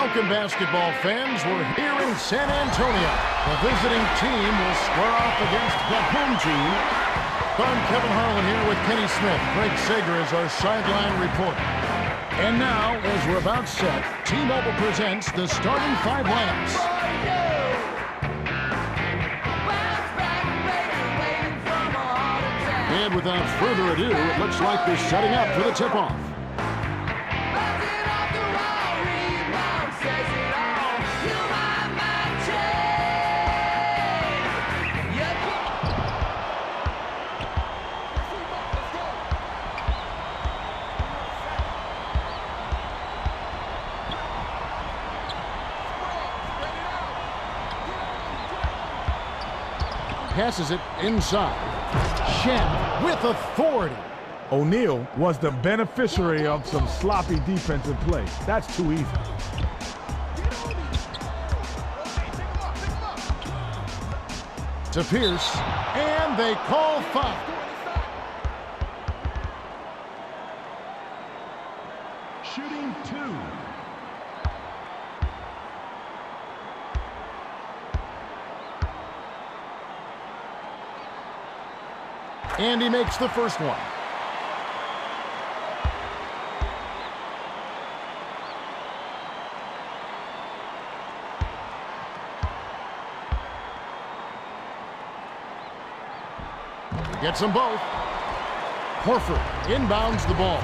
Welcome, basketball fans. We're here in San Antonio. The visiting team will square off against the home team. I'm Kevin Harlan here with Kenny Smith. Greg Sager is our sideline reporter. And now, as we're about set, T-Mobile presents the starting five lineups. And without further ado, it looks like they're setting up for the tip-off. Passes it inside. Shen with authority. O'Neal was the beneficiary of some sloppy defensive play. That's too easy. To Pierce, and they call foul. Shooting two. And he makes the first one. He gets them both. Horford inbounds the ball.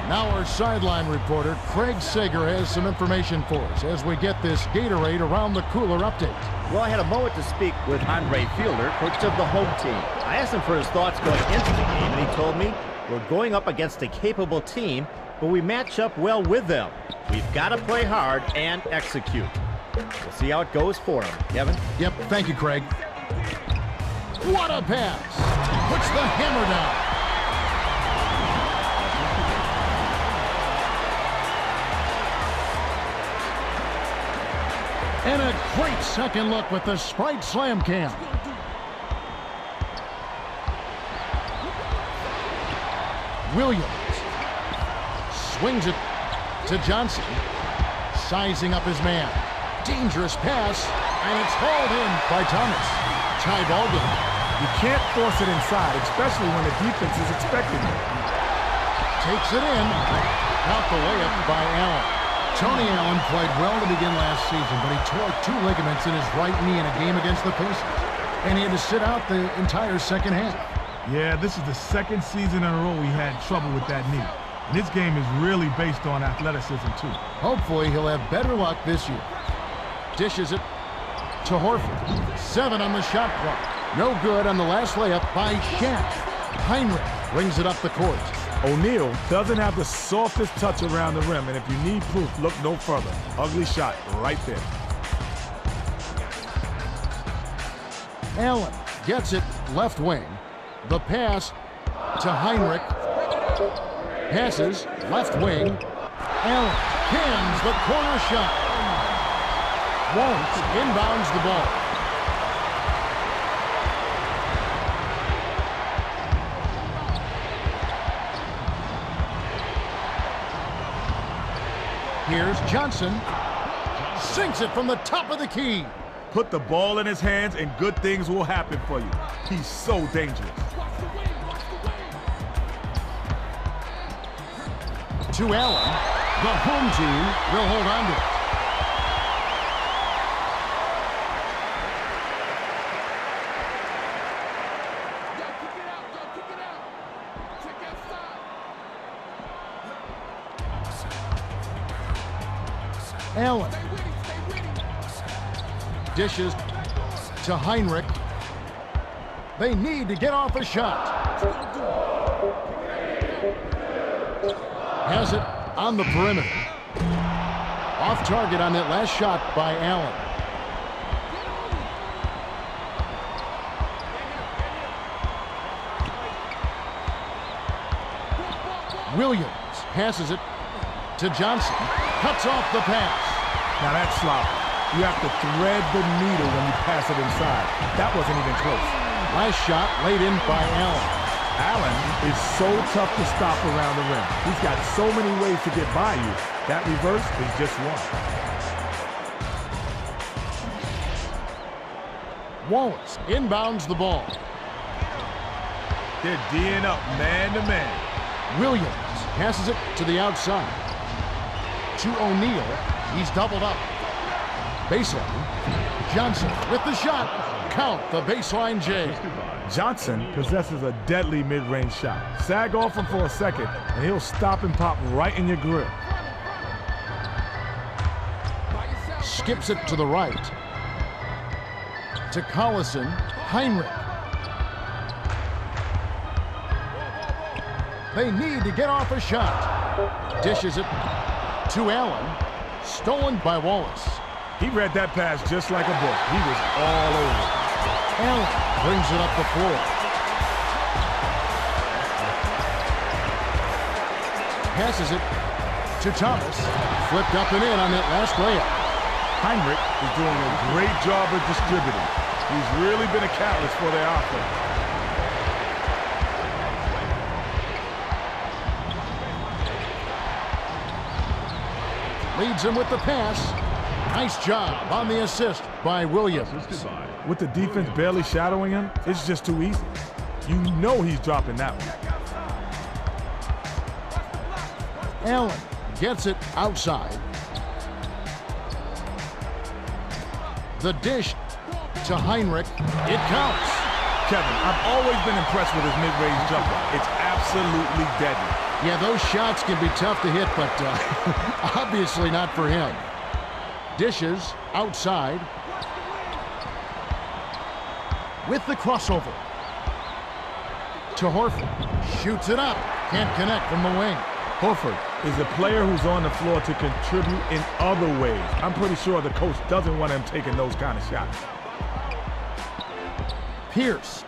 Now our sideline reporter, Craig Sager, has some information for us as we get this Gatorade Around the Cooler update. Well, I had a moment to speak with Andre Fielder, coach of the home team. I asked him for his thoughts going into the game, and he told me, we're going up against a capable team, but we match up well with them. We've got to play hard and execute. We'll see how it goes for him. Kevin? Yep, thank you, Craig. What a pass! Puts the hammer down. And a great second look with the Sprite Slam Cam. Williams swings it to Johnson. Sizing up his man. Dangerous pass, and it's hauled in by Thomas. Tie ball game. You can't force it inside, especially when the defense is expecting it. Takes it in. Out the layup by Allen. Tony Allen played well to begin last season, but he tore two ligaments in his right knee in a game against the Pacers. And he had to sit out the entire second half. Yeah, this is the second season in a row he had trouble with that knee. And this game is really based on athleticism, too. Hopefully, he'll have better luck this year. Dishes it to Horford. 7 on the shot clock. No good on the last layup by Shaq. Heinrich brings it up the court. O'Neal doesn't have the softest touch around the rim, and if you need proof, look no further. Ugly shot right there. Allen gets it left wing. The pass to Heinrich. Passes left wing. Allen cans the corner shot. Won't. Inbounds the ball. Here's Johnson. Sinks it from the top of the key. Put the ball in his hands and good things will happen for you. He's so dangerous. To Allen. The home team will hold on to it. Allen dishes to Heinrich. They need to get off a shot. Has it on the perimeter. Off target on that last shot by Allen. Williams passes it to Johnson. Cuts off the pass. Now that's sloppy. You have to thread the needle when you pass it inside. That wasn't even close. Last shot laid in by Allen. Allen is so tough to stop around the rim. He's got so many ways to get by you. That reverse is just one. Wallace inbounds the ball. They're D'ing up man-to-man. Williams passes it to the outside. To O'Neal. He's doubled up. Baseline. Johnson with the shot. Count the baseline J. Johnson possesses a deadly mid-range shot. Sag off him for a second, and he'll stop and pop right in your grill. Skips it to the right. To Collison. Heinrich. They need to get off a shot. Dishes it to Allen. Stolen by Wallace. He read that pass just like a book. He was all over. Allen brings it up the floor. Passes it to Thomas. Flipped up and in on that last layup. Heinrich is doing a great job of distributing. He's really been a catalyst for their offense. Leads him with the pass. Nice job on the assist by Williams. With the defense barely shadowing him, it's just too easy. You know he's dropping that one. Allen gets it outside. The dish to Heinrich. It counts. Kevin, I've always been impressed with his mid-range jumper. It's absolutely deadly. Yeah, those shots can be tough to hit, but obviously not for him. Dishes outside. With the crossover. To Horford. Shoots it up. Can't connect from the wing. Horford is a player who's on the floor to contribute in other ways. I'm pretty sure the coach doesn't want him taking those kind of shots. Pierce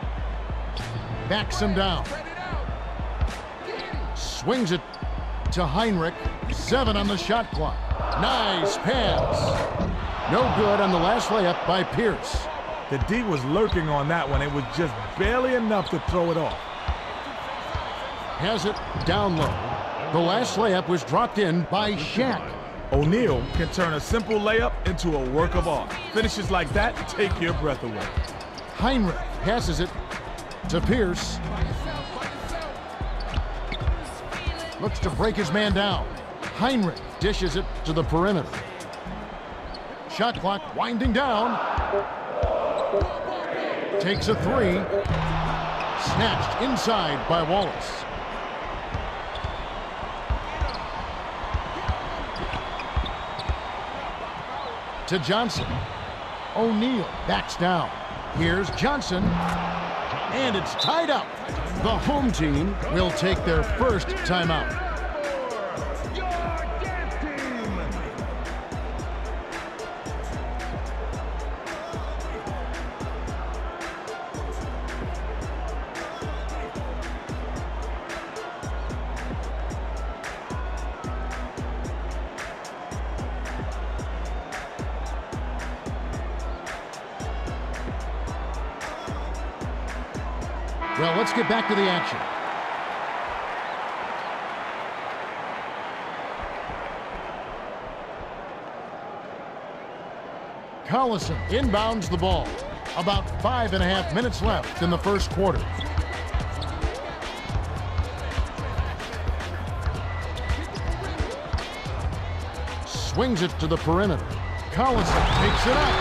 backs him down. Swings it to Heinrich. 7 on the shot clock. Nice pass. No good on the last layup by Pierce. The D was lurking on that one. It was just barely enough to throw it off. Has it down low. The last layup was dropped in by Shaq. O'Neal can turn a simple layup into a work of art. Finishes like that take your breath away. Heinrich passes it to Pierce. Looks to break his man down. Heinrich dishes it to the perimeter. Shot clock winding down. Takes a 3. Snatched inside by Wallace. To Johnson. O'Neal backs down. Here's Johnson. And it's tied up. The home team will take their first timeout. Well, let's get back to the action. Collison inbounds the ball. About 5.5 minutes left in the first quarter. Swings it to the perimeter. Collison takes it up.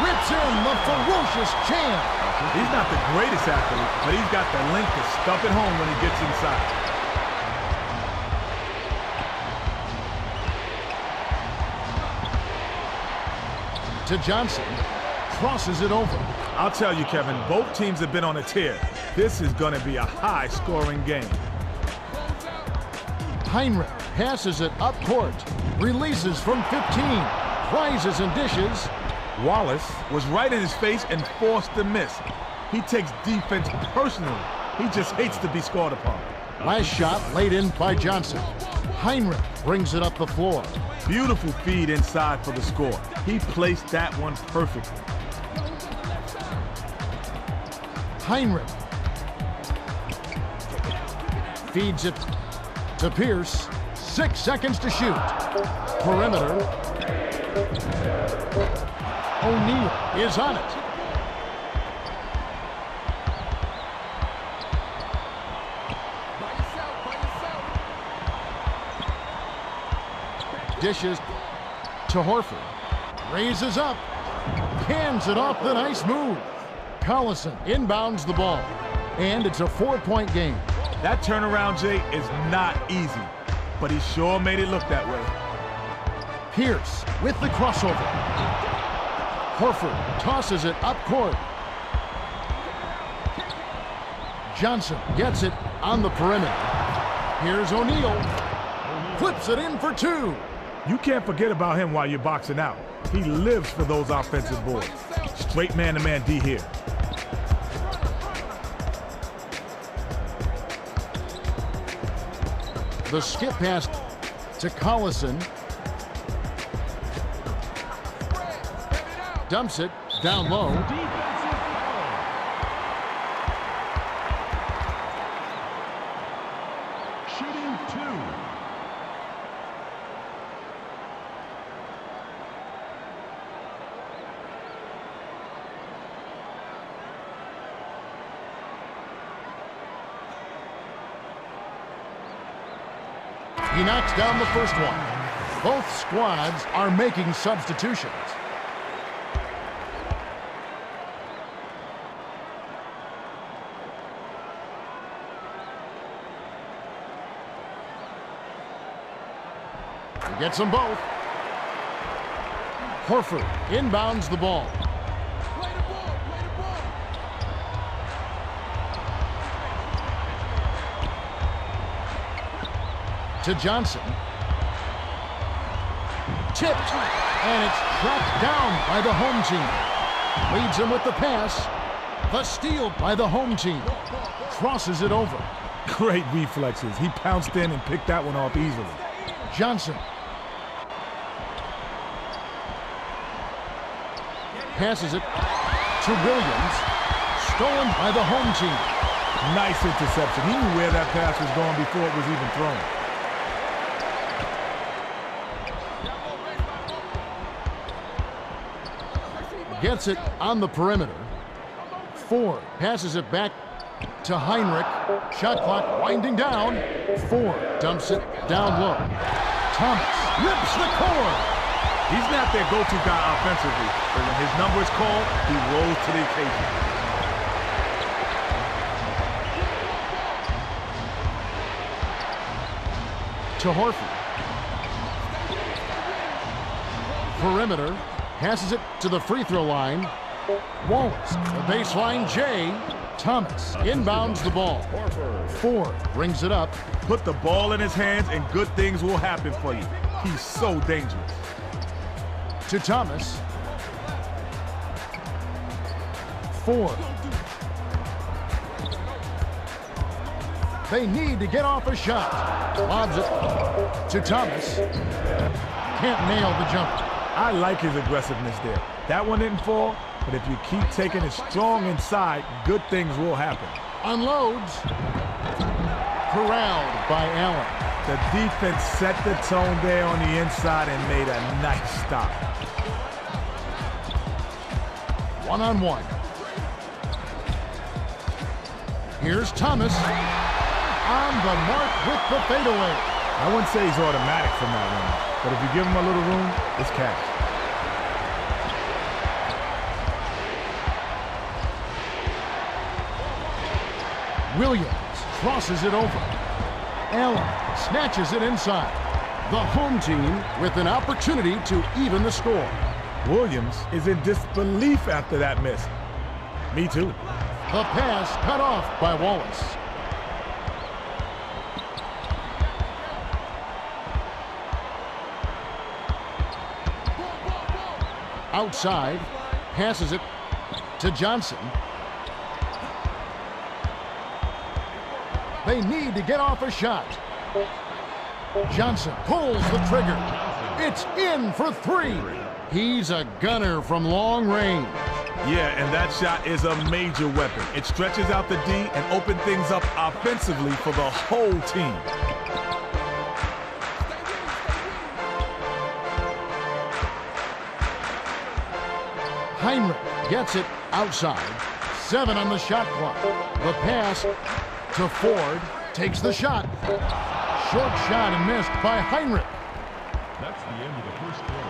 Rips in the ferocious champ. He's not the greatest athlete, but he's got the length to stuff it home when he gets inside. To Johnson. Crosses it over. I'll tell you, Kevin, both teams have been on a tear. This is going to be a high-scoring game. Heinrich passes it up court. Releases from 15. Rises and dishes. Wallace was right in his face and forced the miss. He takes defense personally. He just hates to be scored upon. Last shot laid in by Johnson. Heinrich brings it up the floor. Beautiful feed inside for the score. He placed that one perfectly. Heinrich Feeds it to Pierce. 6 seconds to shoot. Perimeter. O'Neal is on it. Dishes to Horford. Raises up. Hands it off the nice move. Collison inbounds the ball. And it's a 4-point game. That turnaround, Jay, is not easy, but he sure made it look that way. Pierce with the crossover. Horford tosses it up court. Johnson gets it on the perimeter. Here's O'Neal. Flips it in for 2. You can't forget about him while you're boxing out. He lives for those offensive boards. Straight man-to-man D here. The skip pass to Collison. Dumps it down low. Shooting 2. He knocks down the first one. Both squads are making substitutions. He gets them both. Horford inbounds the ball. To Johnson. Tipped. And it's tracked down by the home team. Leads him with the pass. The steal by the home team. Crosses it over. Great reflexes. He pounced in and picked that one off easily. Johnson. Passes it to Williams. Stolen by the home team. Nice interception. He knew where that pass was going before it was even thrown. Gets it on the perimeter. Ford passes it back to Heinrich. Shot clock winding down. Ford dumps it down low. Thomas rips the cord. He's not their go-to guy offensively, but when his number is called, he rolls to the occasion. To Horford. Perimeter. Passes it to the free throw line. Wallace, the baseline J. Thomas inbounds the ball. Ford brings it up. Put the ball in his hands and good things will happen for you. He's so dangerous. To Thomas. Ford. They need to get off a shot. Lobs it to Thomas. Can't nail the jumper. I like his aggressiveness there. That one didn't fall, but if you keep taking it strong inside, good things will happen. Unloads. Corralled by Allen. The defense set the tone there on the inside and made a nice stop. One-on-one. Here's Thomas. On the mark with the fadeaway. I wouldn't say he's automatic from that one, but if you give him a little room, it's catch. Williams crosses it over. Allen snatches it inside. The home team with an opportunity to even the score. Williams is in disbelief after that miss. Me too. The pass cut off by Wallace. Outside, passes it to Johnson. They need to get off a shot. Johnson pulls the trigger. It's in for 3. He's a gunner from long range. Yeah, and that shot is a major weapon. It stretches out the D and opens things up offensively for the whole team. Heinrich gets it outside. 7 on the shot clock. The pass to Ford. Takes the shot. Short shot and missed by Heinrich. That's the end of the first quarter.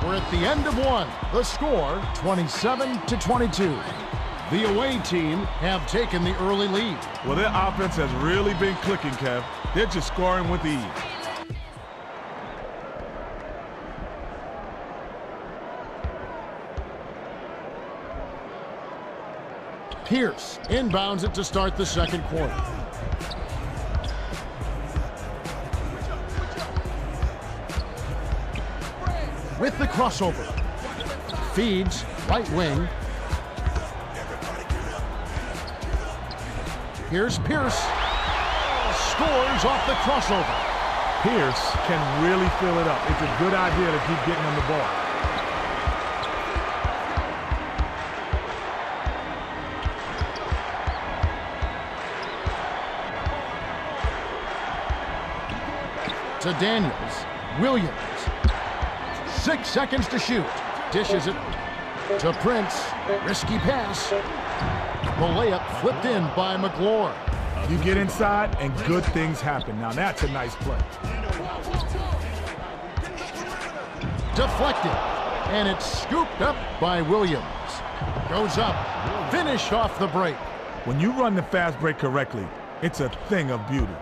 We're at the end of one. The score, 27-22. The away team have taken the early lead. Well, their offense has really been clicking, Kev. They're just scoring with ease. Pierce inbounds it to start the second quarter. With the crossover. Feeds, right wing. Here's Pierce. Scores off the crossover. Pierce can really fill it up. It's a good idea to keep getting him the ball. To Daniels. Williams. 6 seconds to shoot. Dishes it to Prince. Risky pass. The layup flipped in by McLaurin. You get inside and good things happen. Now that's a nice play. Deflected. And it's scooped up by Williams. Goes up. Finish off the break. When you run the fast break correctly, it's a thing of beauty.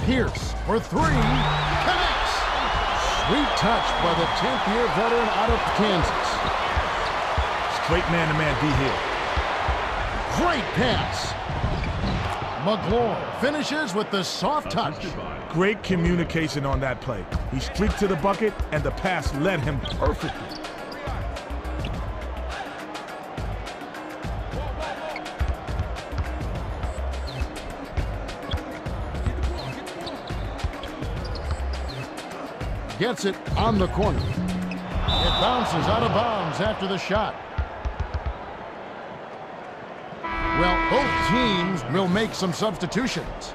Pierce for 3, connects. Sweet touch by the 10th-year veteran out of Kansas. Straight man-to-man D here. Great pass. McLaurin finishes with the soft touch. Great communication on that play. He streaked to the bucket, and the pass led him perfectly. Gets it on the corner. It bounces out of bounds after the shot. Well, both teams will make some substitutions.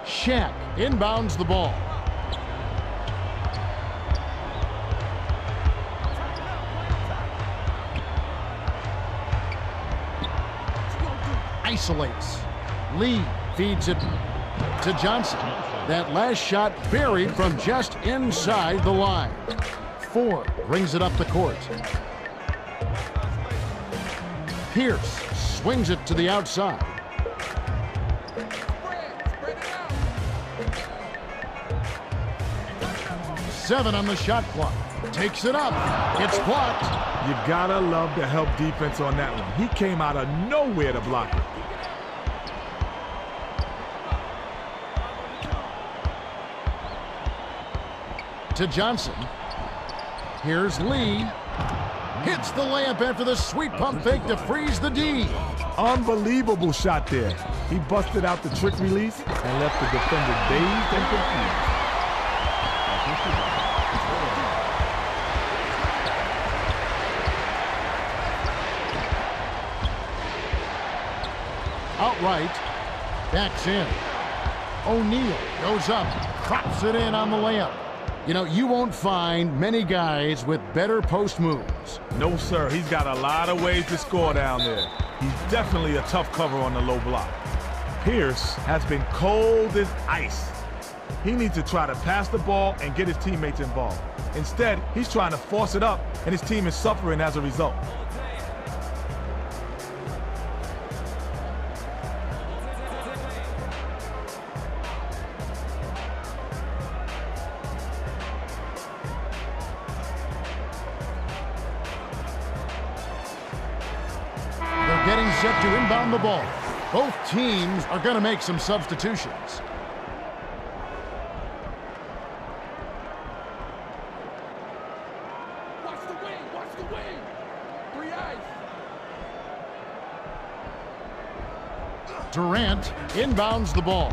Shaq inbounds the ball. Isolates. Lee feeds it to Johnson. That last shot buried from just inside the line. Ford brings it up the court. Pierce swings it to the outside. Seven on the shot clock. Takes it up. It's blocked. You gotta love the help defense on that one. He came out of nowhere to block it. To Johnson. Here's Lee. Hits the layup after the sweet pump fake to freeze the D. Unbelievable shot there. He busted out the trick release and left the defender dazed and confused. Outright. Backs in. O'Neal goes up. Crops it in on the layup. You know, you won't find many guys with better post moves. No, sir. He's got a lot of ways to score down there. He's definitely a tough cover on the low block. Pierce has been cold as ice. He needs to try to pass the ball and get his teammates involved. Instead, he's trying to force it up, and his team is suffering as a result. Getting set to inbound the ball. Both teams are going to make some substitutions. Watch the wing, watch the wing. 3 eyes. Durant inbounds the ball.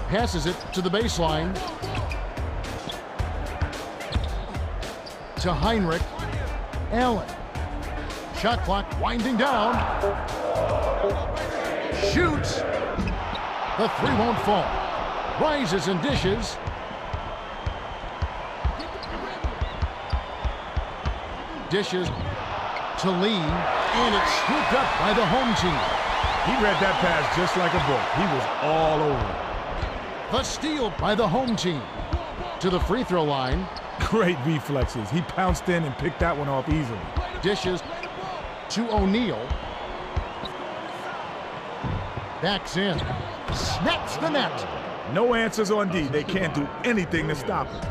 Passes it to the baseline. To Heinrich. Allen. Shot clock winding down. Shoots. The three won't fall. Rises and dishes. Dishes to Lee, and it's scooped up by the home team. He read that pass just like a book. He was all over it. The steal by the home team. To the free throw line. Great reflexes. He pounced in and picked that one off easily. Dishes to O'Neal. Backs in. Snaps the net. No answers on D. They can't do anything to stop him.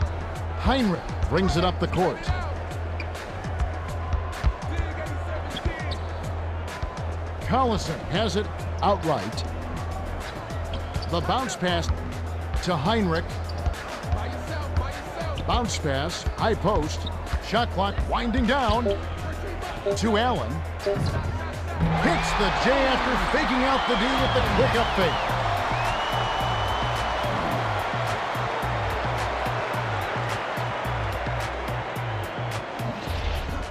Heinrich brings it up the court. Collison has it outright. The bounce pass to Heinrich. Bounce pass, high post. Shot clock winding down to Allen. Hits the J after faking out the D with the quick up fake.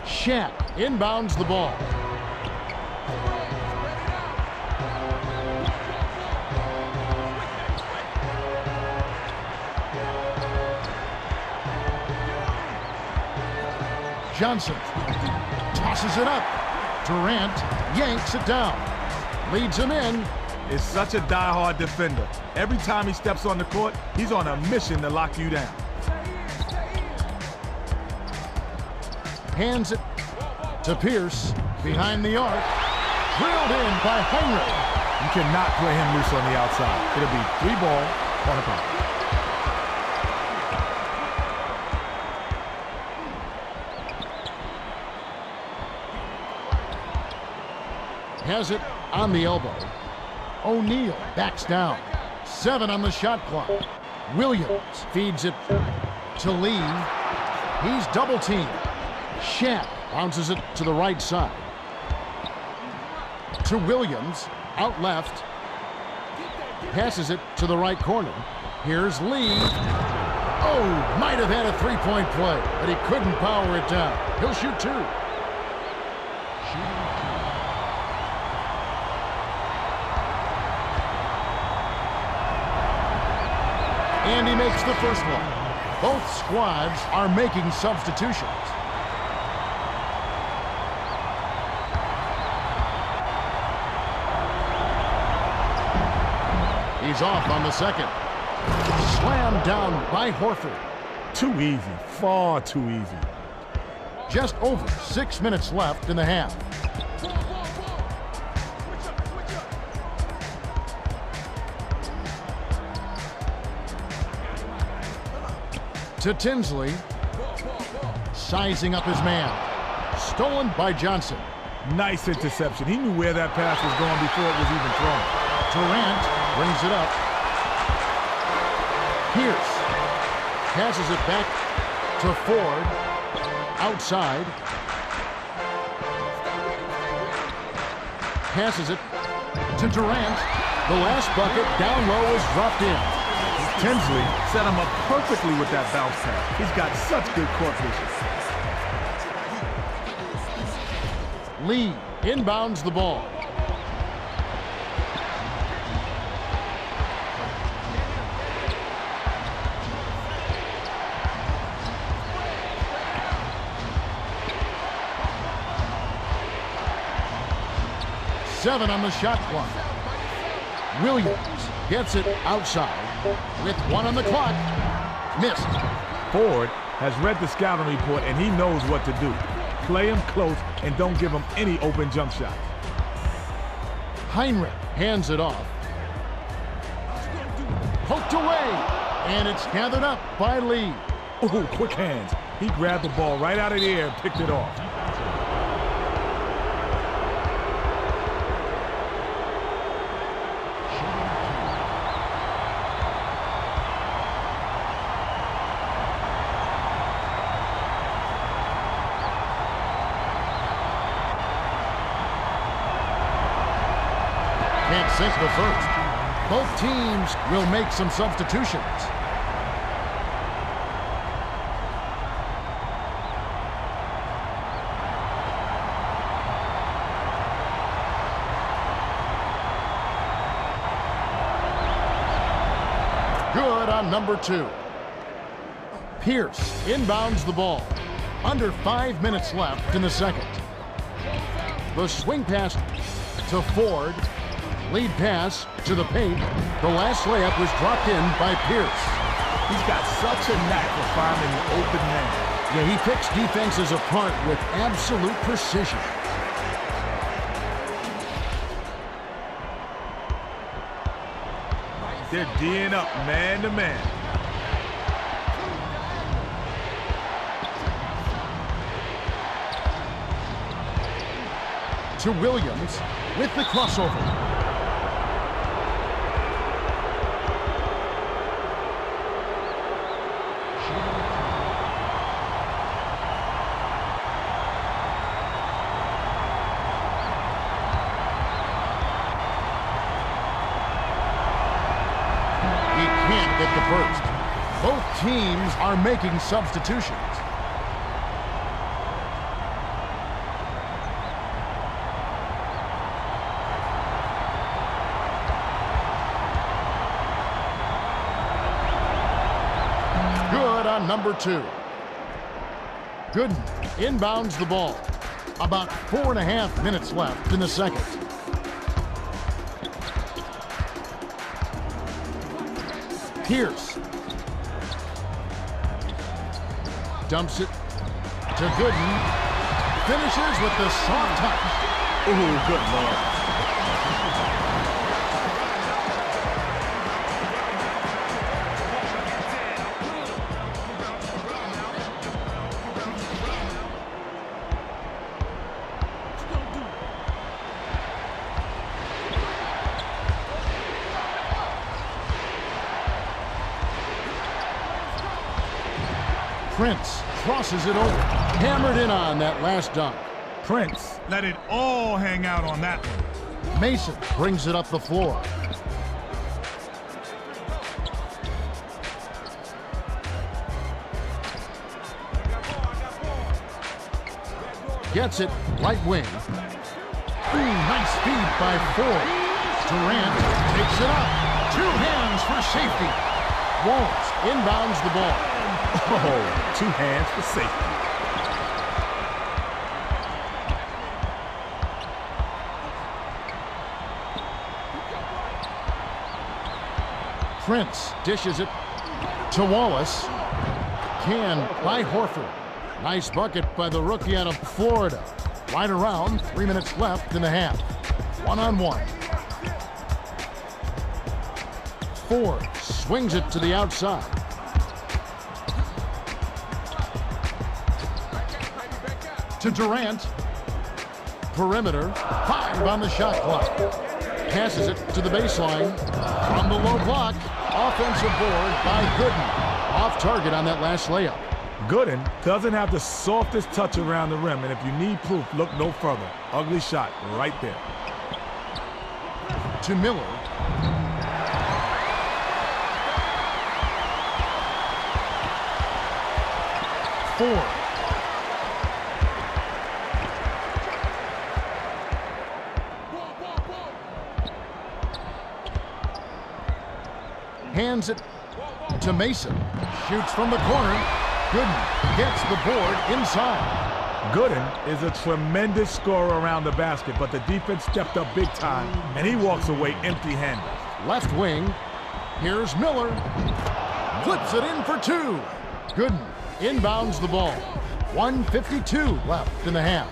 Shaq inbounds the ball. Johnson tosses it up. Durant yanks it down. Leads him in. Is such a die-hard defender. Every time he steps on the court, he's on a mission to lock you down. Hands it to Pierce. Behind the arc. Drilled in by Heinrich. You cannot play him loose on the outside. It'll be 3 ball, corner power. Has it on the elbow. O'Neal backs down. 7 on the shot clock. Williams feeds it to Lee. He's double teamed. Shaq bounces it to the right side. To Williams, out left. Passes it to the right corner. Here's Lee. Oh, might have had a three-point play, but he couldn't power it down. He'll shoot 2. And he makes the first one. Both squads are making substitutions. He's off on the second. Slammed down by Horford. Too easy. Far too easy. Just over 6 minutes left in the half. To Tinsley. Sizing up his man. Stolen by Johnson. Nice interception. He knew where that pass was going before it was even thrown. Durant brings it up. Pierce passes it back to Ford. Outside. Passes it to Durant. The last bucket down low is dropped in. Tinsley set him up perfectly with that bounce pass. He's got such good court vision. Lee inbounds the ball. Seven on the shot clock. Williams gets it outside with 1 on the clock. Missed. Ford has read the scouting report and he knows what to do. Play him close and don't give him any open jump shots. Heinrich hands it off. Poked away, and it's gathered up by Lee. Ooh, quick hands. He grabbed the ball right out of the air and picked it off. since the first. Both teams will make some substitutions. Good on number 2. Pierce inbounds the ball. Under 5 minutes left in the second. The swing pass to Ford. Lead pass to the paint. The last layup was dropped in by Pierce. He's got such a knack for finding the open man. Yeah, he picks defenses apart with absolute precision. They're D'ing up man to man. To Williams with the crossover. He can't get the first. Both teams are making substitutions. On number 2. Gooden inbounds the ball. About 4.5 minutes left in the second. Pierce dumps it to Gooden. Finishes with the soft touch. Ooh, good lord. Prince crosses it over. Hammered in on that last dunk. Prince let it all hang out on that one. Mason brings it up the floor. Gets it right wing. Ooh, nice feed by Ford. Durant takes it up. 2 hands for safety. Wallace inbounds the ball. Oh, 2 hands for safety. Prince dishes it to Wallace. Can by Horford. Nice bucket by the rookie out of Florida. Right around 3 minutes left in the half. 1-on-1. Ford swings it to the outside. To Durant. Perimeter. 5 on the shot clock. Passes it to the baseline. From the low block. Offensive board by Gooden. Off target on that last layup. Gooden doesn't have the softest touch around the rim, and if you need proof, look no further. Ugly shot right there. To Miller. Ford. Hands it to Mason. Shoots from the corner. Gooden gets the board inside. Gooden is a tremendous scorer around the basket, but the defense stepped up big time, and he walks away empty-handed. Left wing. Here's Miller. Clips it in for 2. Gooden inbounds the ball. 1:52 left in the half.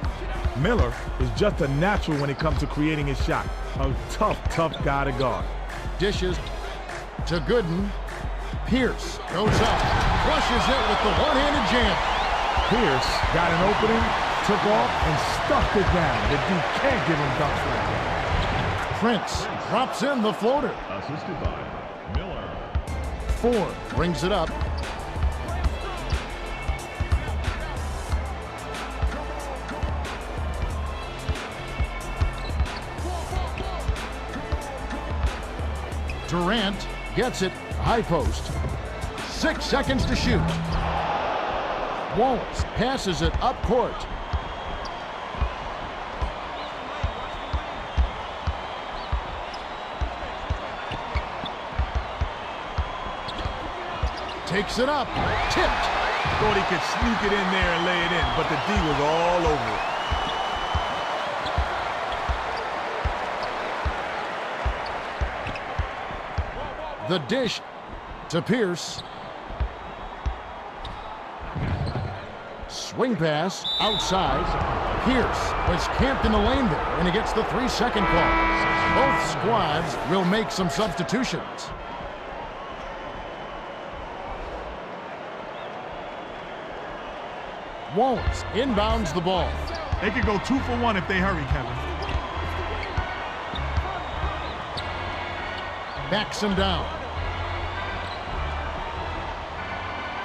Miller is just a natural when it comes to creating his shot. A tough guy to guard. Dishes to Gooden. Pierce goes up. Flushes it with the one-handed jam. Pierce got an opening, took off, and stuffed it down. The dude can't give him dunks like that. Prince drops in the floater. Assisted by Miller. Ford brings it up. Durant gets it, high post. 6 seconds to shoot. Wallace passes it up court. Takes it up, tipped. Thought he could sneak it in there and lay it in, but the D was all over it. The dish to Pierce. Swing pass outside. Pierce was camped in the lane there, and he gets the 3-second call. Both squads will make some substitutions. Wallace inbounds the ball. They could go 2 for 1 if they hurry, Kevin. Backs him down.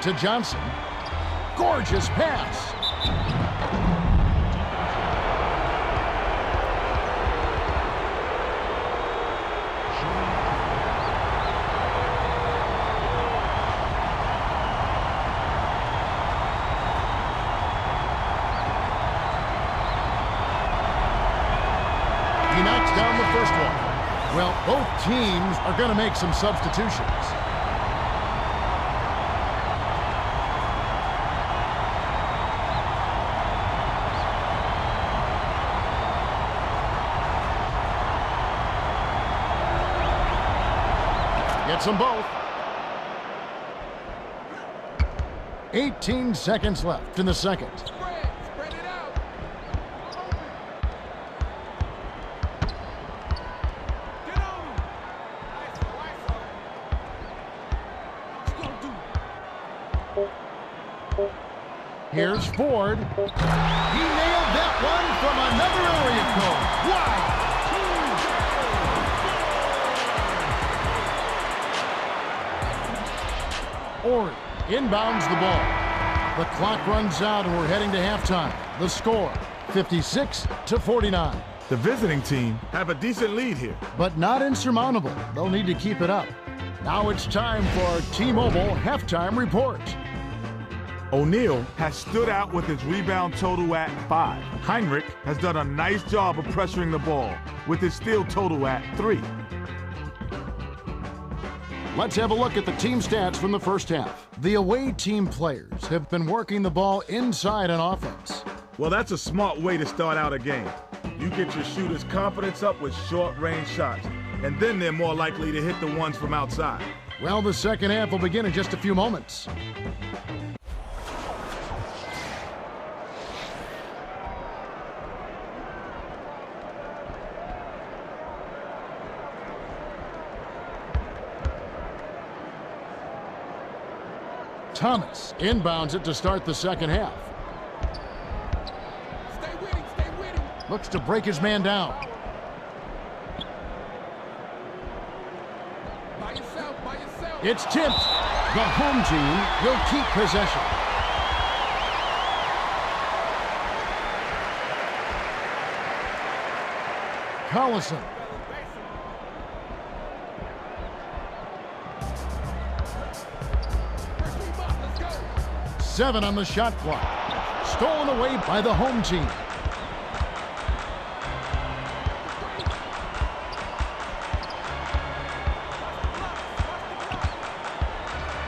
To Johnson. Gorgeous pass. He knocks down the first one. Well, both teams are going to make some substitutions. Gets them both. 18 seconds left in the second. Spread it out. Get on. Here's Ford. He nailed that one from another area code. Wow! Ori inbounds the ball. The clock runs out and we're heading to halftime. The score, 56-49. The visiting team have a decent lead here. But not insurmountable. They'll need to keep it up. Now it's time for our T-Mobile halftime report. O'Neal has stood out with his rebound total at 5. Heinrich has done a nice job of pressuring the ball with his steal total at 3. Let's have a look at the team stats from the first half. The away team players have been working the ball inside on offense. Well, that's a smart way to start out a game. You get your shooters' confidence up with short-range shots, and then they're more likely to hit the ones from outside. Well, the second half will begin in just a few moments. Thomas inbounds it to start the second half. Stay with him, stay with him. Looks to break his man down. By yourself, by yourself. It's tipped. The home team will keep possession. Collison. 7 on the shot clock. Stolen away by the home team.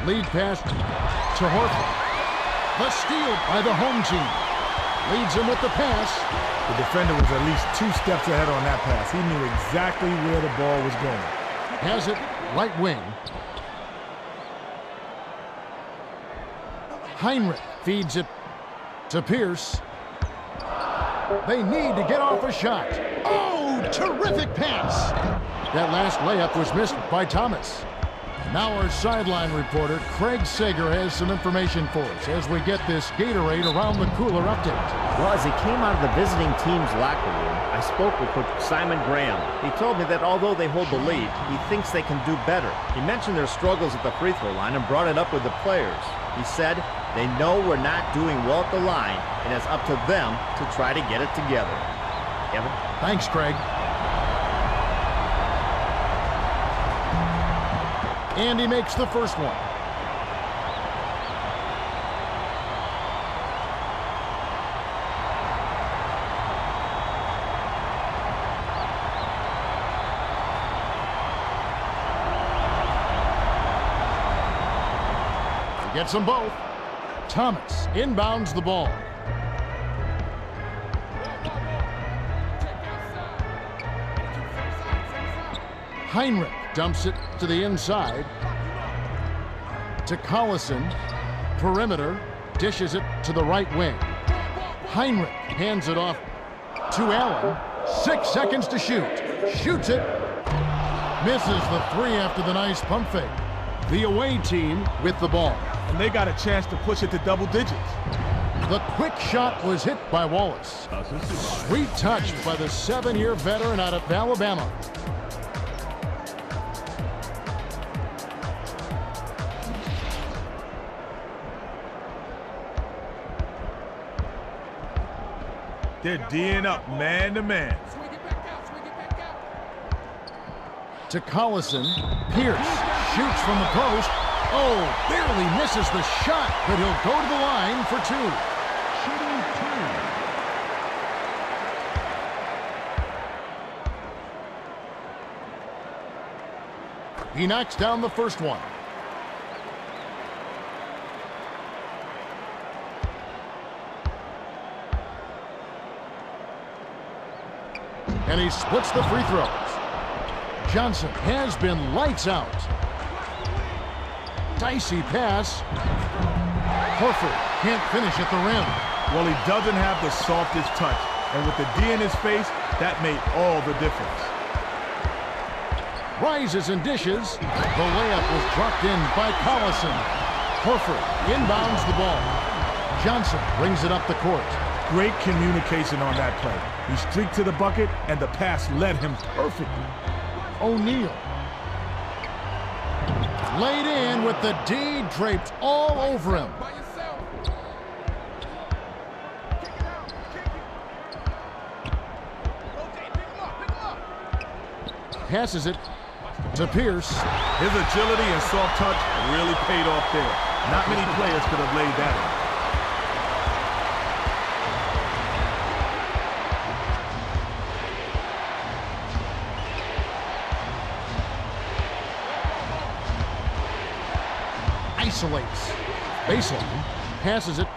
Lead pass to Horford. The steal by the home team. Leads him with the pass. The defender was at least 2 steps ahead on that pass. He knew exactly where the ball was going. Has it right wing. Heinrich feeds it to Pierce. They need to get off a shot. Oh, terrific pass. That last layup was missed by Thomas. Now our sideline reporter, Craig Sager, has some information for us as we get this Gatorade Around the Cooler update. Well, as he came out of the visiting team's locker room, I spoke with Coach Simon Graham. He told me that although they hold the lead, he thinks they can do better. He mentioned their struggles at the free throw line and brought it up with the players. He said they know we're not doing well at the line, and it's up to them to try to get it together. Kevin? Thanks, Craig. And he makes the first one. He gets them both. Thomas inbounds the ball. Heinrich dumps it to the inside. To Collison. Perimeter. Dishes it to the right wing. Heinrich hands it off to Allen. 6 seconds to shoot. Shoots it. Misses the three after the nice pump fake. The away team with the ball. And they got a chance to push it to double digits. The quick shot was hit by Wallace. Sweet touch by the 7-year veteran out of Alabama. They're D'ing up man to man. Swing it back out, swing it back out. To Collison. Pierce shoots from the post. Oh, barely misses the shot, but he'll go to the line for two. Shooting two. He knocks down the first one. And he splits the free throws. Johnson has been lights out. Dicey pass. Horford can't finish at the rim. Well, he doesn't have the softest touch. And with the D in his face, that made all the difference. Rises and dishes. The layup was dropped in by Collison. Horford inbounds the ball. Johnson brings it up the court. Great communication on that play. He streaked to the bucket, and the pass led him perfectly. O'Neal. Laid in with the D draped all over him. By yourself. Passes it to Pierce. His agility and soft touch really paid off there. Not many players could have laid that in. Isolates. Baseline. Passes it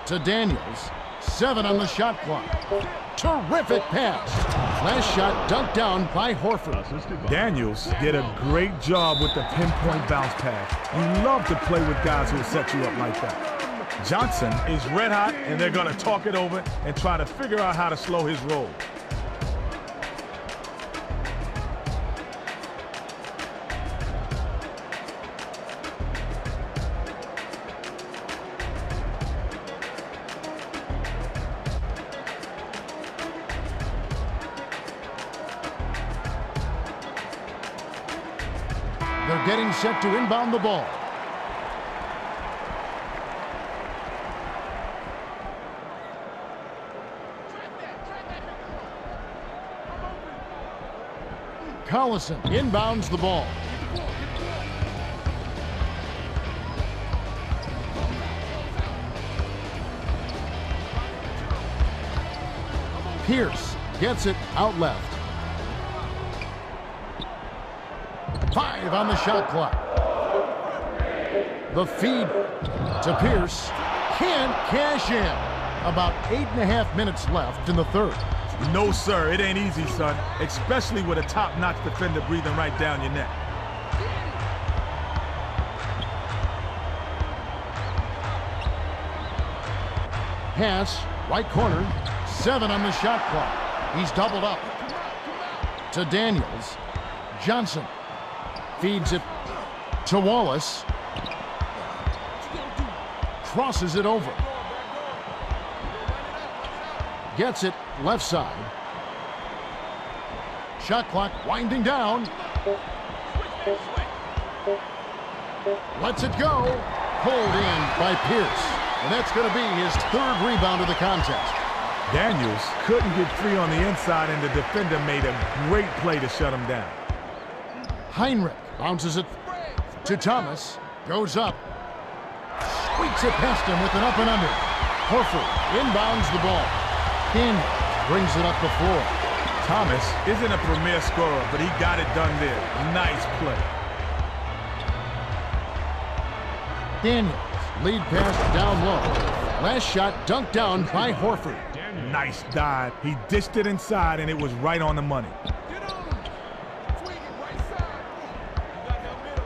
to Daniels. 7 on the shot clock. Terrific pass. Last shot dunked down by Horford. Daniels did a great job with the pinpoint bounce pass. You love to play with guys who will set you up like that. Johnson is red hot, and they're going to talk it over and try to figure out how to slow his roll. They're getting set to inbound the ball. Collison inbounds the ball. Pierce gets it out left. 5 on the shot clock. The feed to Pierce. Can't cash in. About 8.5 minutes left in the third. No, sir, it ain't easy, son, especially with a top-notch defender breathing right down your neck. Pass, right corner. 7 on the shot clock. He's doubled up. To Daniels. Johnson feeds it to Wallace. Crosses it over. Gets it left side. Shot clock winding down. Lets it go. Pulled in by Pierce. And that's going to be his 3rd rebound of the contest. Daniels couldn't get free on the inside, and the defender made a great play to shut him down. Heinrich bounces it To Thomas. Goes up. Squeaks it past him with an up and under. Horford inbounds the ball. Daniels brings it up the floor. Thomas isn't a premier scorer, but he got it done there. Nice play. Daniels, lead pass down low. Last shot dunked down by Horford. Nice dive. He dished it inside, and it was right on the money. Get on him. Swing it right side. You got that middle.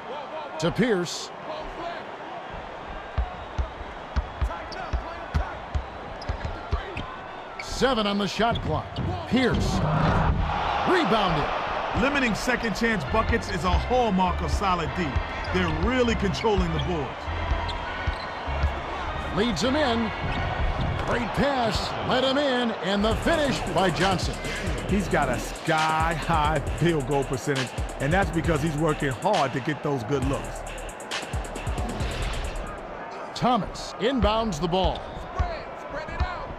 Whoa. To Pierce. Ball's left. Tighten up. Play him tight. I got the three. 7 on the shot clock. Pierce. Rebounded. Limiting second chance buckets is a hallmark of solid D. They're really controlling the boards. Leads him in. Great pass. Let him in. And the finish by Johnson. He's got a sky-high field goal percentage, and that's because he's working hard to get those good looks. Thomas inbounds the ball. Spread it out.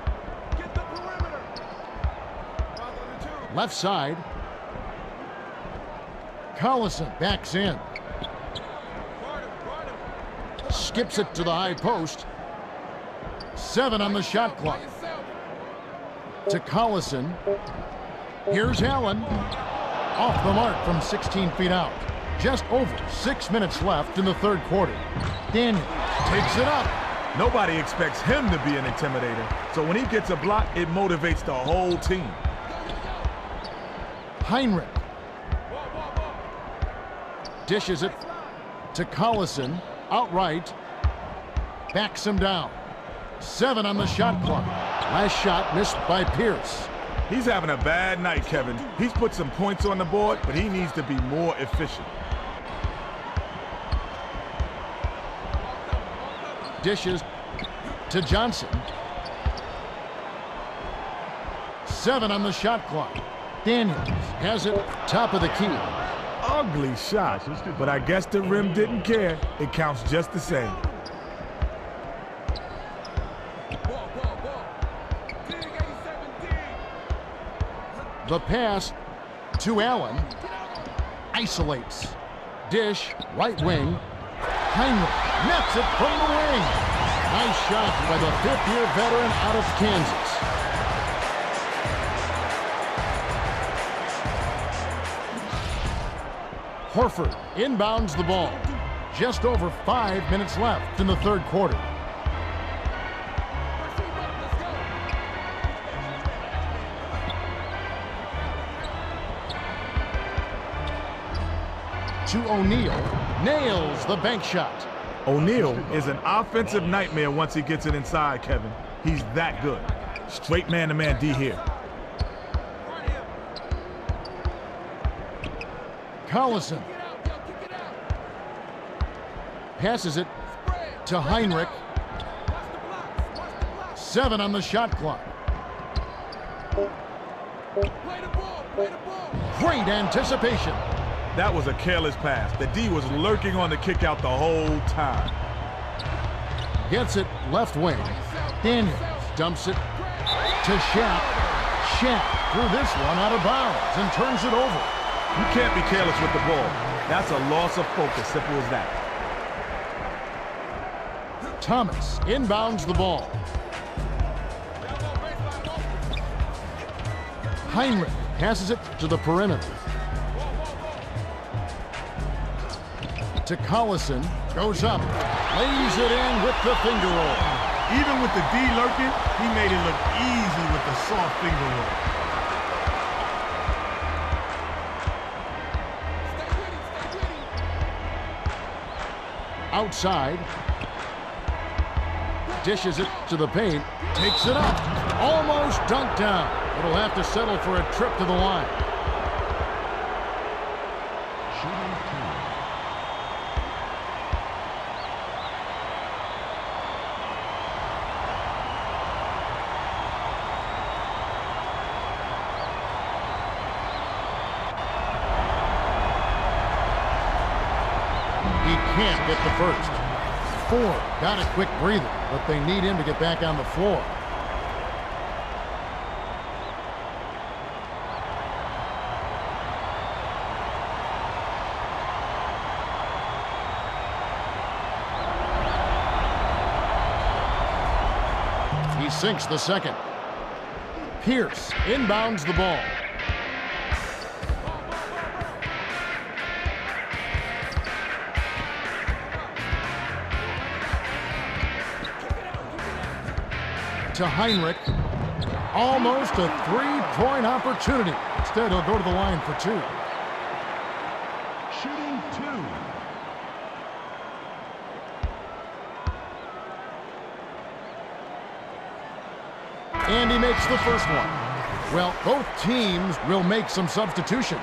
Get the perimeter. Father the two. Left side. Collison backs in. Guard him. Skips it to the high post. 7 on the shot clock. By yourself. To Collison. Here's Allen. Off the mark from 16 feet out. Just over 6 minutes left in the third quarter. Daniels takes it up. Nobody expects him to be an intimidator, so when he gets a block, it motivates the whole team. Heinrich dishes it to Collison. Outright. Backs him down. 7 on the shot clock. Last shot missed by Pierce. He's having a bad night, Kevin. He's put some points on the board, but he needs to be more efficient. Dishes to Johnson. 7 on the shot clock. Daniels has it top of the key. Ugly shot, but I guess the rim didn't care. It counts just the same. Ball. Dig 87 The pass to Allen. Isolates. Dish, right wing. Heinrich nets it from the wing. Nice shot by the 5th-year veteran out of Kansas. Horford inbounds the ball. Just over 5 minutes left in the third quarter. To O'Neal, nails the bank shot. O'Neal is an offensive nightmare once he gets it inside, Kevin. He's that good. Straight man-to-man D here. Collison passes it to Heinrich. 7 on the shot clock. Great anticipation. That was a careless pass. The D was lurking on the kick out the whole time. Gets it left wing. Daniels dumps it to Shaq. Shaq threw this one out of bounds and turns it over. You can't be careless with the ball. That's a loss of focus, simple as that. Thomas inbounds the ball. Heinrich passes it to the perimeter. To Collison, goes up, lays it in with the finger roll. Even with the D lurking, he made it look easy with the soft finger roll. Outside. Dishes it to the paint. Takes it up. Almost dunked down. It'll have to settle for a trip to the line. He can't get the first. Ford got a quick breather, but they need him to get back on the floor. sinks the second. Pierce inbounds the ball. To Heinrich. Almost a three-point opportunity. Instead, he'll go to the line for two. Shooting two. And he makes the first one. Well, both teams will make some substitutions.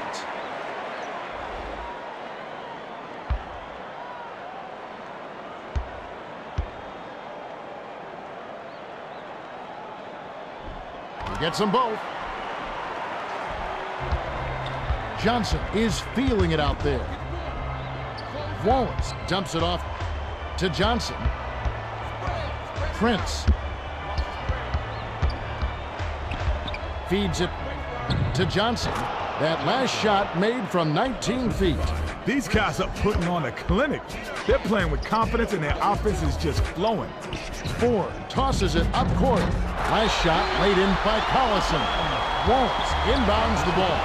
He gets them both. Johnson is feeling it out there. Wallace dumps it off to Johnson. Prince feeds it to Johnson. That last shot made from 19 feet. These guys are putting on a clinic. They're playing with confidence and their offense is just flowing. Ford tosses it up court. Last shot laid in by Collison. Wallace inbounds the ball.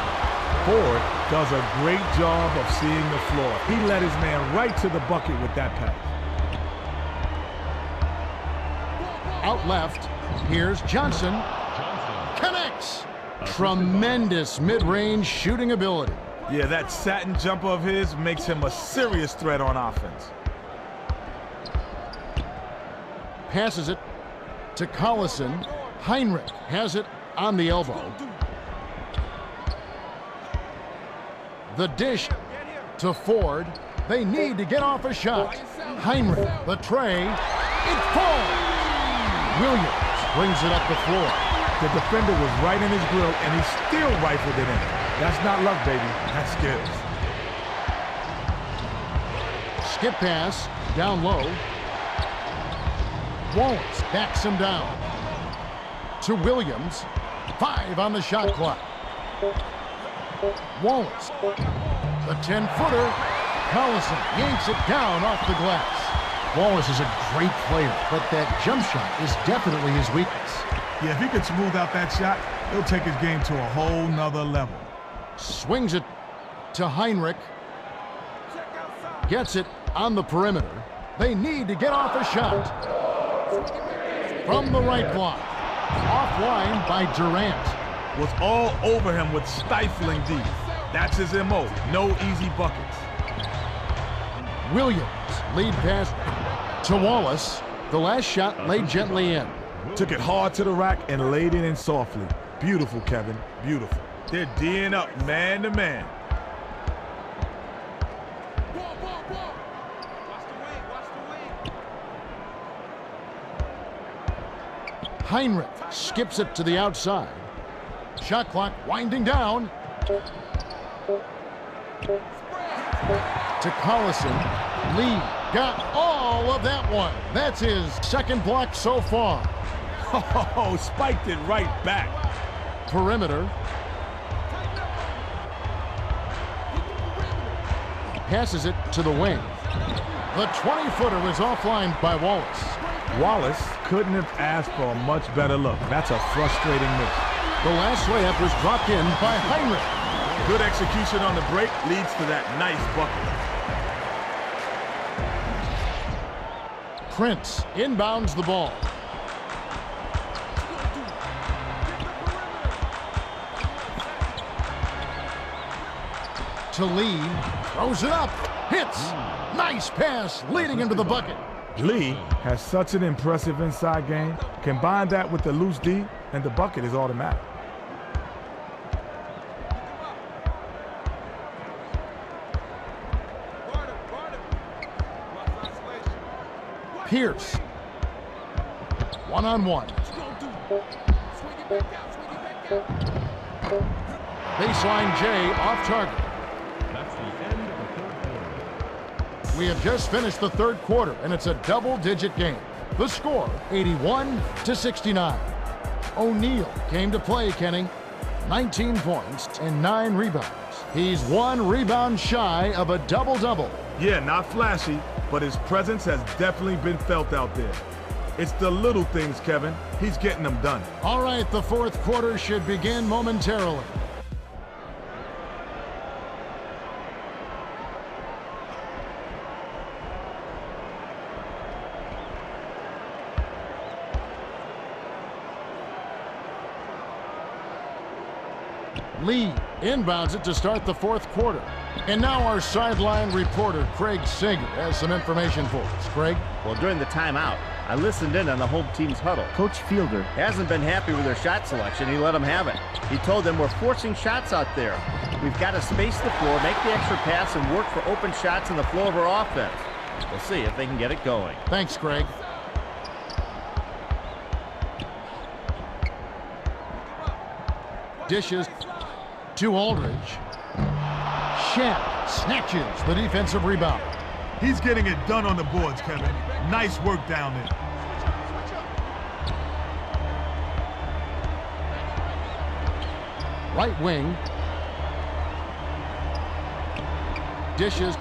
Ford does a great job of seeing the floor. He led his man right to the bucket with that pass. Out left, here's Johnson. Connects. Tremendous mid-range shooting ability. Yeah, that satin jumper of his makes him a serious threat on offense. Passes it to Collison. Heinrich has it on the elbow. The dish to Ford. They need to get off a shot. Heinrich, the tray. It falls. Williams brings it up the floor. The defender was right in his grill, and he still rifled it in. That's not luck, baby. That's skills. Skip pass, down low. Wallace backs him down. To Williams. 5 on the shot clock. Wallace. The 10-footer. Collison yanks it down off the glass. Wallace is a great player, but that jump shot is definitely his weakness. Yeah, if he could smooth out that shot, he'll take his game to a whole nother level. Swings it to Heinrich. Gets it on the perimeter. They need to get off a shot. From the right block. Offline by Durant. Was all over him with stifling D. That's his MO. No easy buckets. Williams lead pass to Wallace. The last shot laid gently in. Took it hard to the rack and laid it in softly. Beautiful, Kevin. Beautiful. They're D'ing up man to man. Heinrich skips it to the outside. Shot clock winding down. To Collison. Lee got all of that one. That's his second block so far. Oh, spiked it right back. Perimeter. Passes it to the wing. The 20-footer was offline by Wallace. Wallace couldn't have asked for a much better look. That's a frustrating miss. The last layup was dropped in by Heinrich. Good execution on the break leads to that nice bucket. Prince inbounds the ball. To Lee, throws it up, hits. Nice pass, leading into the bucket. Lee has such an impressive inside game. Combine that with the loose D, and the bucket is automatic. Pierce. One-on-one. Baseline J off target. That's the end of the third quarter. We have just finished the third quarter, and it's a double-digit game. The score, 81-69. O'Neal came to play, Kenny. 19 points and 9 rebounds. He's 1 rebound shy of a double-double. Yeah, not flashy, but his presence has definitely been felt out there. It's the little things, Kevin. He's getting them done. All right, the fourth quarter should begin momentarily. Lee inbounds it to start the fourth quarter. And now our sideline reporter, Craig Sager, has some information for us. Craig? Well, during the timeout, I listened in on the home team's huddle. Coach Fielder hasn't been happy with their shot selection. He let them have it. He told them, we're forcing shots out there. We've got to space the floor, make the extra pass, and work for open shots in the flow of our offense. We'll see if they can get it going. Thanks, Craig. Dishes to Aldridge. Shaq snatches the defensive rebound. He's getting it done on the boards, Kevin. Nice work down there. Right wing. Dishes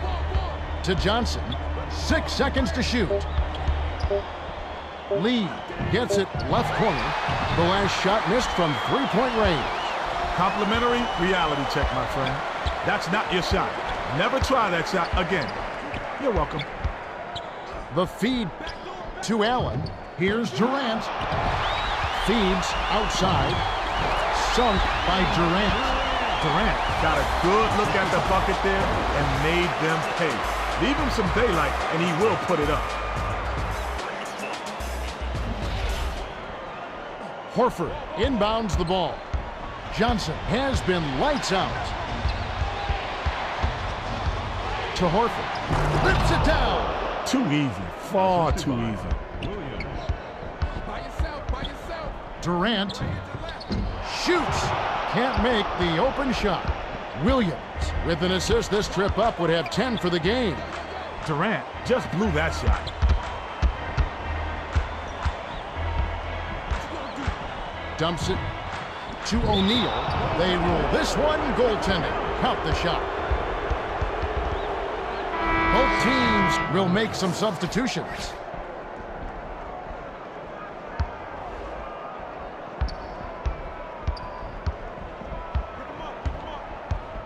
to Johnson. 6 seconds to shoot. Lee gets it left corner. The last shot missed from three-point range. Complimentary reality check, my friend. That's not your shot. Never try that shot again. You're welcome. The feed to Allen. Here's Durant. Feeds outside. Sunk by Durant. Durant got a good look at the bucket there and made them pay. Leave him some daylight and he will put it up. Horford inbounds the ball. Johnson has been lights out. To Horford. Rips it down. Too easy. Far too easy. By yourself. Durant shoots. Can't make the open shot. Williams with an assist. This trip up would have 10 for the game. Durant just blew that shot. Dumps it to O'Neal. They rule this one goaltending. Count the shot. Both teams will make some substitutions.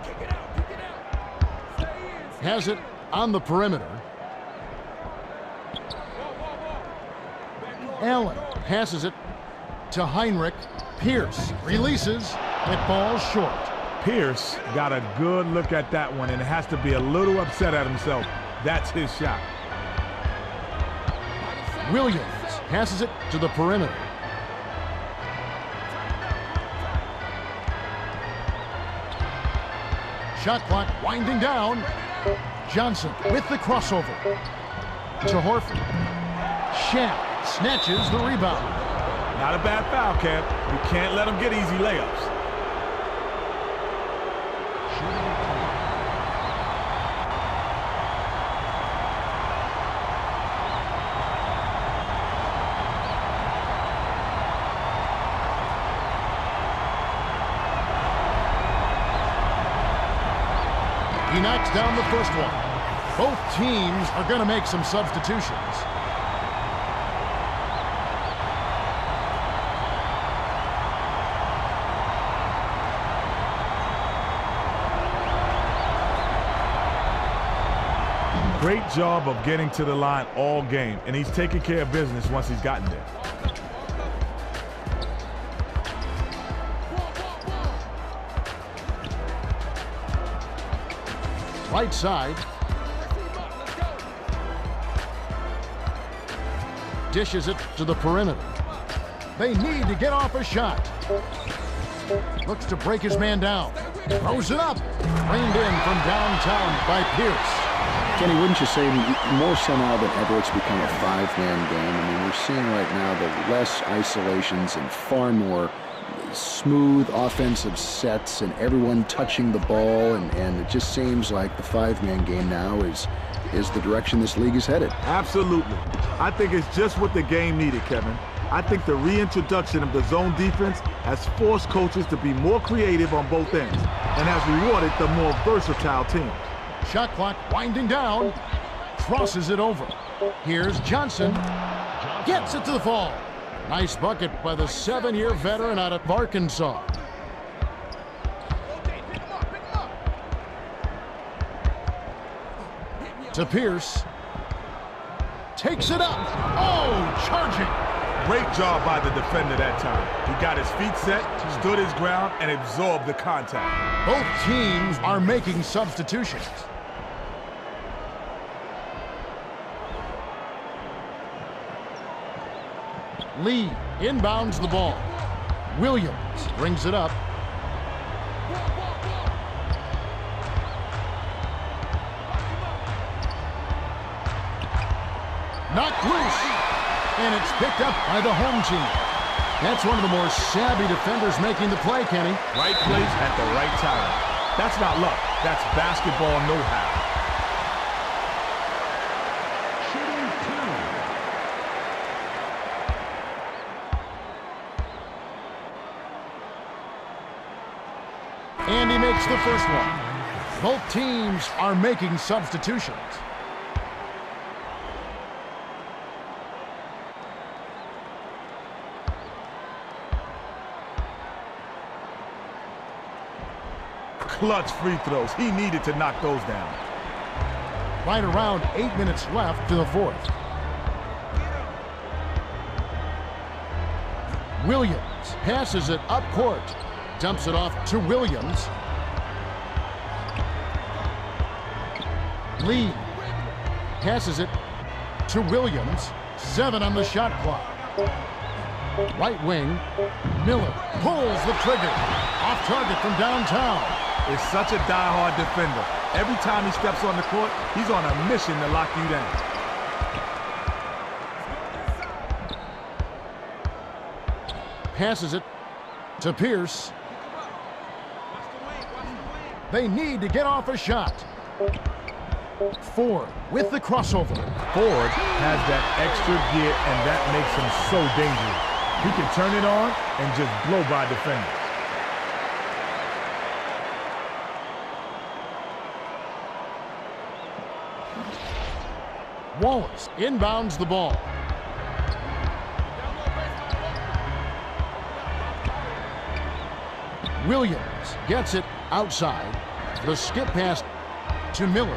Kick it out. Stay in. Has it on the perimeter. Allen passes it to Heinrich. Pierce releases. It falls short. Pierce got a good look at that one and has to be a little upset at himself. That's his shot. Williams passes it to the perimeter. Shot clock winding down. Johnson with the crossover. To Horford. Shaq snatches the rebound. Not a bad foul, Kev. You can't let him get easy layups. He knocks down the first one. Both teams are going to make some substitutions. Great job of getting to the line all game, and he's taking care of business once he's gotten there. Right side. Dishes it to the perimeter. They need to get off a shot. Looks to break his man down. Throws it up. Reined in from downtown by Pierce. Kenny, wouldn't you say more so now than ever it's become a five-man game? I mean, we're seeing right now the less isolations and far more smooth offensive sets and everyone touching the ball, and it just seems like the five-man game now is the direction this league is headed. Absolutely. I think it's just what the game needed, Kevin. I think the reintroduction of the zone defense has forced coaches to be more creative on both ends and has rewarded the more versatile teams. Shot clock winding down. Crosses it over. Here's Johnson. Gets it to the fall. Nice bucket by the 7-year veteran out of Arkansas. To Pierce. Takes it up. Oh, charging. Great job by the defender that time. He got his feet set, stood his ground, and absorbed the contact. Both teams are making substitutions. Lee inbounds the ball. Williams brings it up. Knocked loose. And it's picked up by the home team. That's one of the more savvy defenders making the play, Kenny. Right place at the right time. That's not luck. That's basketball know-how. And he makes the first one. Both teams are making substitutions. Clutch free throws. He needed to knock those down. Right around 8 minutes left to the fourth. Williams passes it up court. Dumps it off to Williams. Lee passes it to Williams. 7 on the shot clock. Right wing. Miller pulls the trigger. Off target from downtown. Is such a die-hard defender. Every time he steps on the court, he's on a mission to lock you down. Passes it to Pierce. They need to get off a shot. Ford with the crossover. Ford has that extra gear, and that makes him so dangerous. He can turn it on and just blow by defenders. Wallace inbounds the ball. Williams gets it outside. The skip pass to Miller.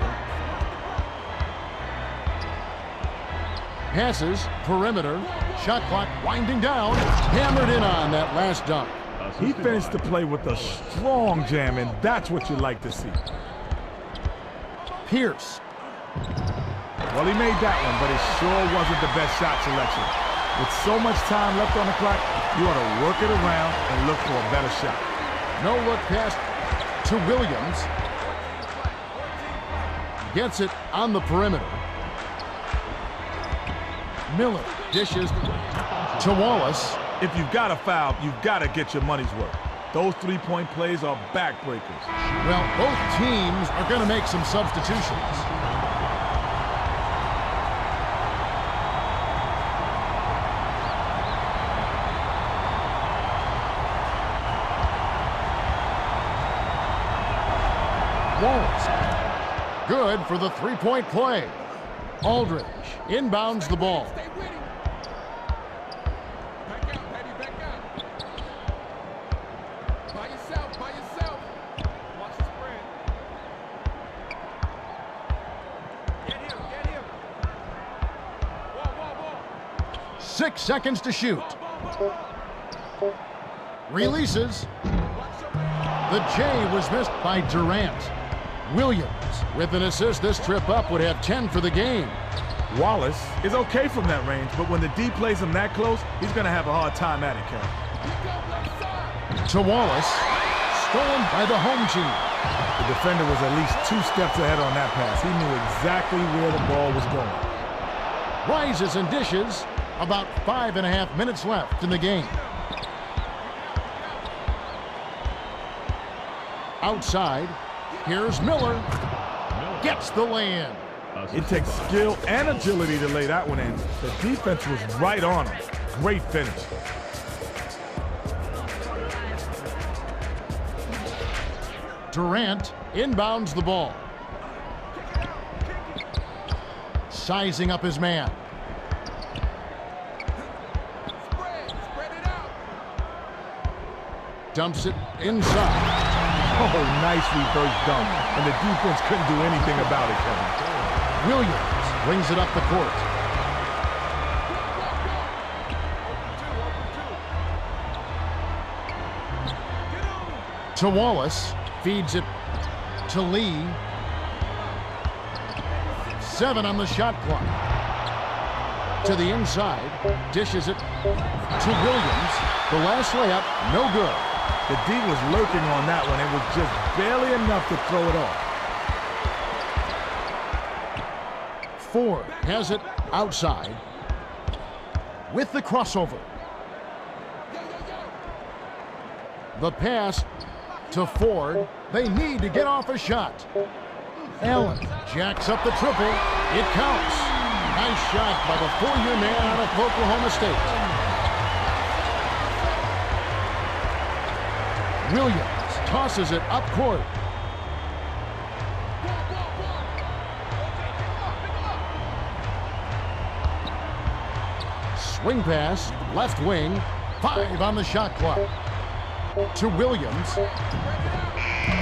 Passes, perimeter. Shot clock winding down. Hammered in on that last dunk. He finished the play with a strong jam, and that's what you like to see. Pierce. Well, he made that one, but it sure wasn't the best shot selection. With so much time left on the clock, you ought to work it around and look for a better shot. No look pass to Williams. Gets it on the perimeter. Miller dishes to Wallace. If you've got a foul, you've got to get your money's worth. Those three-point plays are backbreakers. Well, both teams are going to make some substitutions. Wallace. Good for the three-point play. Aldridge inbounds the ball. By yourself. Watch the spread. Get him. Whoa. 6 seconds to shoot. Releases. The J was missed by Durant. Williams with an assist. This trip up would have 10 for the game. Wallace is okay from that range, but when the D plays him that close, he's going to have a hard time at it, Kevin. To Wallace. Stolen by the home team. The defender was at least 2 steps ahead on that pass. He knew exactly where the ball was going. Rises and dishes. About 5.5 minutes left in the game. Outside. Here's Miller. Gets the lay-in. It takes skill and agility to lay that one in. The defense was right on him. Great finish. Durant inbounds the ball. Sizing up his man. dumps it inside. Oh, nice reverse dunk. And the defense couldn't do anything about it, Kevin. Williams brings it up the court. To Wallace. Feeds it to Lee. 7 on the shot clock. To the inside. Dishes it to Williams. The last layup, no good. The D was lurking on that one. It was just barely enough to throw it off. Ford has it outside with the crossover. The pass to Ford. They need to get off a shot. Allen jacks up the triple. It counts. Nice shot by the 4-year man out of Oklahoma State. Williams tosses it up court. Swing pass, left wing, 5 on the shot clock. To Williams.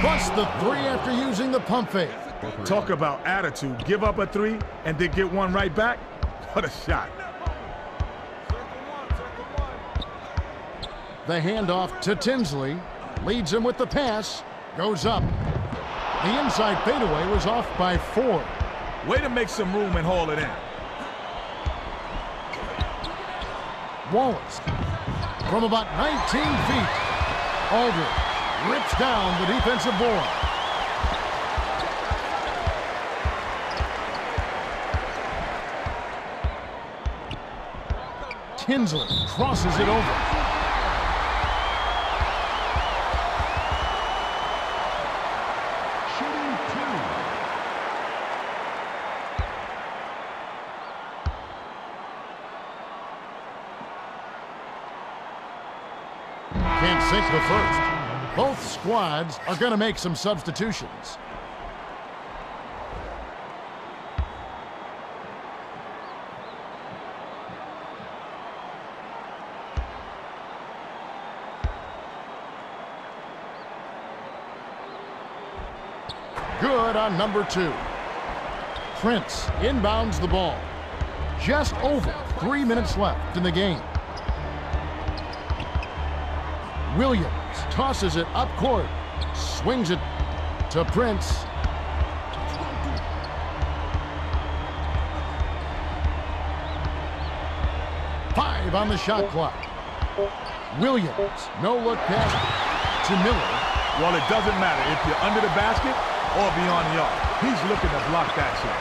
Busts the 3 after using the pump fake. Talk about attitude. Give up a 3 and then get one right back. What a shot. The handoff to Tinsley. Leads him with the pass. Goes up. The inside fadeaway was off by 4. Way to make some room and haul it in. Wallace from about 19 feet. Aldridge rips down the defensive board. Tinsley crosses it over. Shooting 2. Can't sink the first. Both squads are going to make some substitutions. Good on number 2. Prince inbounds the ball. Just over 3 minutes left in the game. Williams tosses it up court. Swings it to Prince. Five on the shot clock. Williams, no look pass to Miller. Well, it doesn't matter if you're under the basket or beyond the arc. He's looking to block that shot.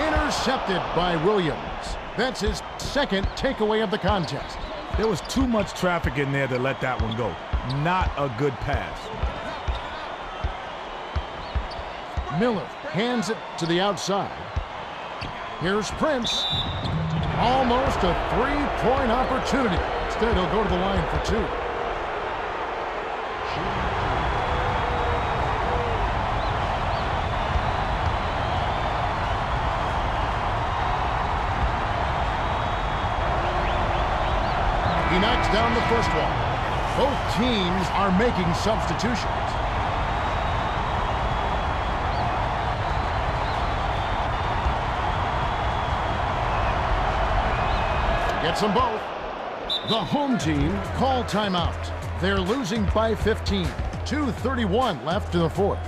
Intercepted by Williams. That's his second takeaway of the contest. There was too much traffic in there to let that one go. Not a good pass. Miller hands it to the outside. Here's Prince. Almost a 3-point opportunity. Instead, he'll go to the line for 2. He knocks down the first one. Both teams are making substitutions. Gets them both. The home team call timeout. They're losing by 15. 2:31 left in the fourth.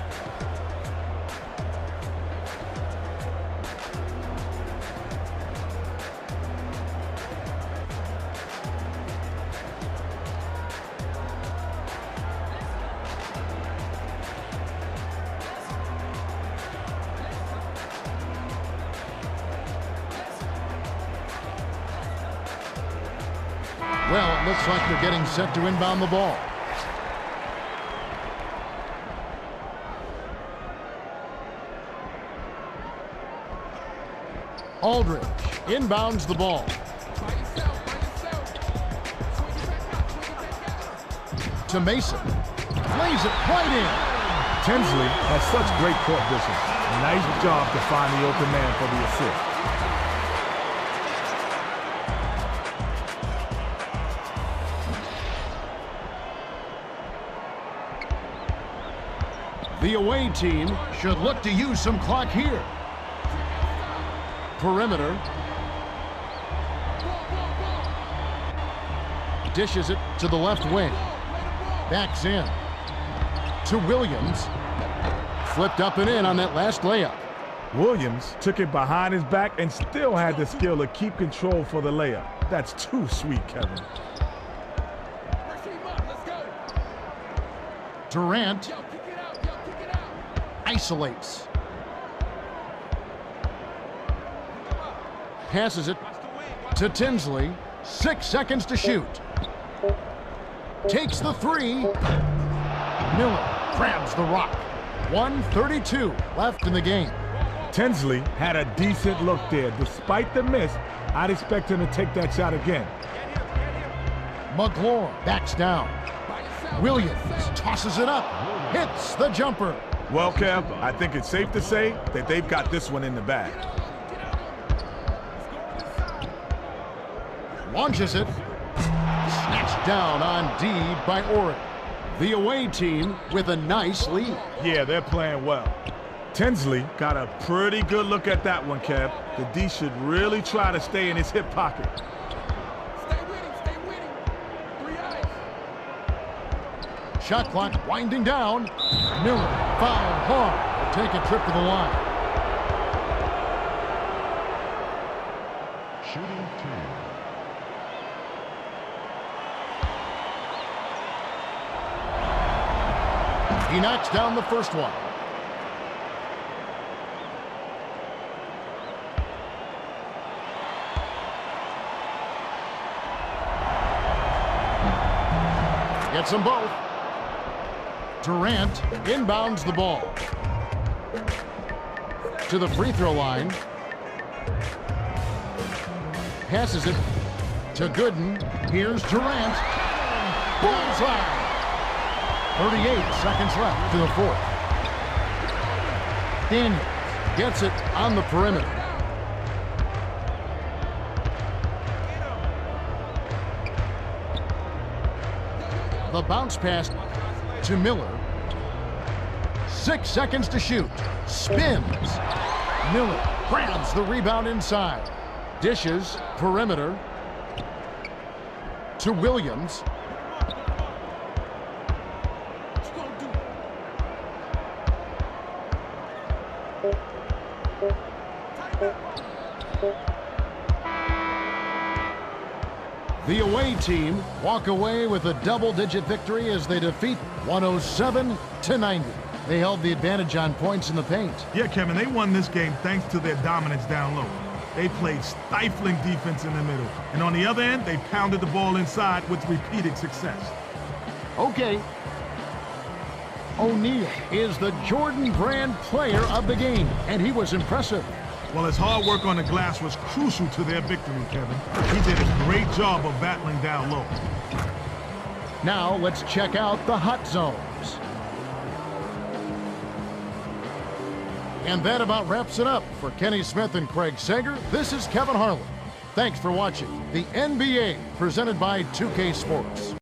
Well, it looks like they're getting set to inbound the ball. Aldridge inbounds the ball. To Mason. Lays it right in. Tinsley has such great court vision. Nice job to find the open man for the assist. The away team should look to use some clock here. Perimeter. Dishes it to the left wing. Backs in. To Williams. Flipped up and in on that last layup. Williams took it behind his back and still had the skill to keep control for the layup. That's too sweet, Kevin. Durant isolates. Passes it to Tinsley. 6 seconds to shoot. Takes the three. Miller grabs the rock. 1:32 left in the game. Tinsley had a decent look there. Despite the miss, I'd expect him to take that shot again. McLaurin backs down. Williams tosses it up. Hits the jumper. Well, Kev, I think it's safe to say that they've got this one in the bag. Launches it. Snatched down on D by Oregon. The away team with a nice lead. Yeah, they're playing well. Tinsley got a pretty good look at that one, Kev. The D should really try to stay in his hip pocket. Stay with him. 3 eyes. Shot clock winding down. Miller fouled hard. Will take a trip to the line. Shooting 2. He knocks down the first one. Gets them both. Durant inbounds the ball to the free throw line. Passes it to Gooden. Here's Durant. Bullseye. 38 seconds left to the fourth. Daniels gets it on the perimeter. The bounce pass to Miller. 6 seconds to shoot. Spins. Miller grabs the rebound inside. Dishes perimeter to Williams. The away team walk away with a double-digit victory as they defeat 107-90. They held the advantage on points in the paint. Yeah, Kevin, they won this game thanks to their dominance down low. They played stifling defense in the middle. And on the other end, they pounded the ball inside with repeated success. Okay. O'Neal is the Jordan Brand player of the game, and he was impressive. Well, his hard work on the glass was crucial to their victory, Kevin. He did a great job of battling down low. Now let's check out the hot zones. And that about wraps it up. For Kenny Smith and Craig Sager, this is Kevin Harlan. Thanks for watching the NBA presented by 2K Sports.